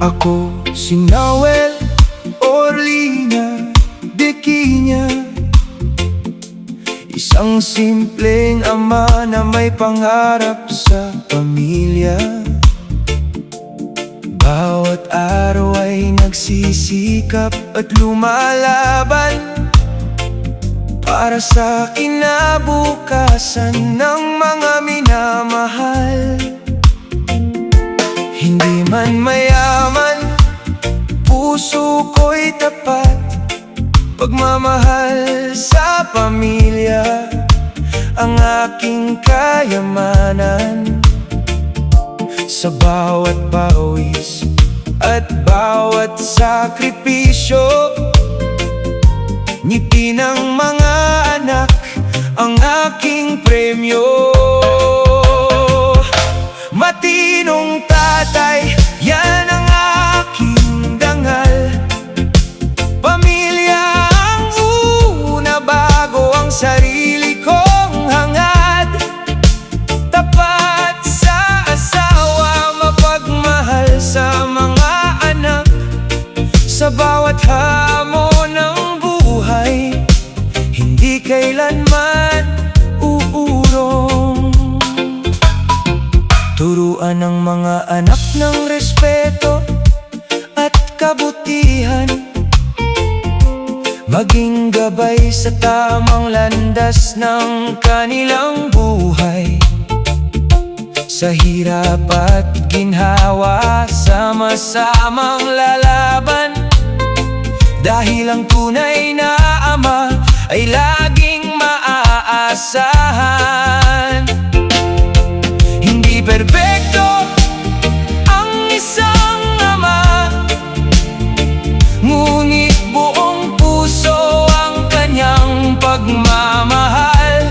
Ako si Noel Orlina Dequiña, isang simpleng ama na may pangarap sa pamilya. Bawat araw ay nagsisikap at lumalaban para sa kinabukasan ng mga minamahal. Hindi man mayaman, puso ko'y tapat, pagmamahal sa pamilya ang aking kayamanan. Sa bawat pawis at bawat sakripisyo, ngiti ng mga anak ang aking premyo. Matinong tatay, yan ang aking dangal. Pamilya ang una bago ang sarili kong hangad. Tapat sa asawa, mapagmahal sa mga anak. Sa bawat hamon ng buhay, hindi kailanman uurong. Turuan ng mga anak ng respeto at kabutihan, maging gabay sa tamang landas ng kanilang buhay. Sa hirap at ginhawa, sama-samang lalaban, dahil ang tunay na ama ay laging maaasahan. Hindi perpekto ang isang ama, ngunit buong puso ang kanyang pagmamahal.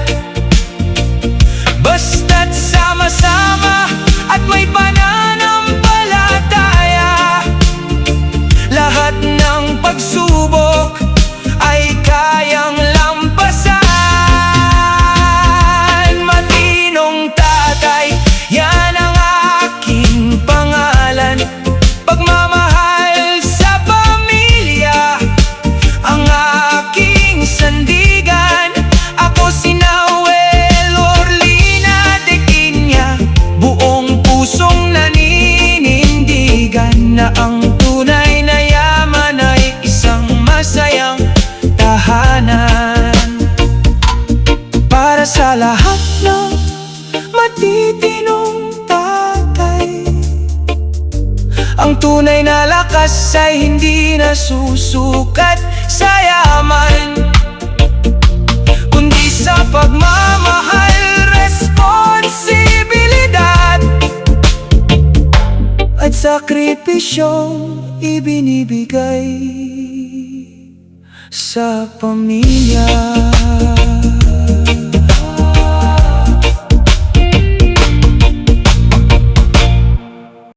Basta't sama-sama at may pananampalataya, lahat ng pagsubok ay kayang lampasan. Matinong tatay, yan ang aking pangalan. Pagmamahal sa pamilya ang aking sandigan. Ako si Noel Orlina Dequiña, buong pusong naninindigan na ang tunay na yaman ay isang masayang tahanan. Para sa lahat ng matitinong tatay, ang tunay na lakas ay hindi nasusukat sa yaman, kundi sa pagmamahal, responsibilidad at sakripisyong ibinibigay sa pamilya.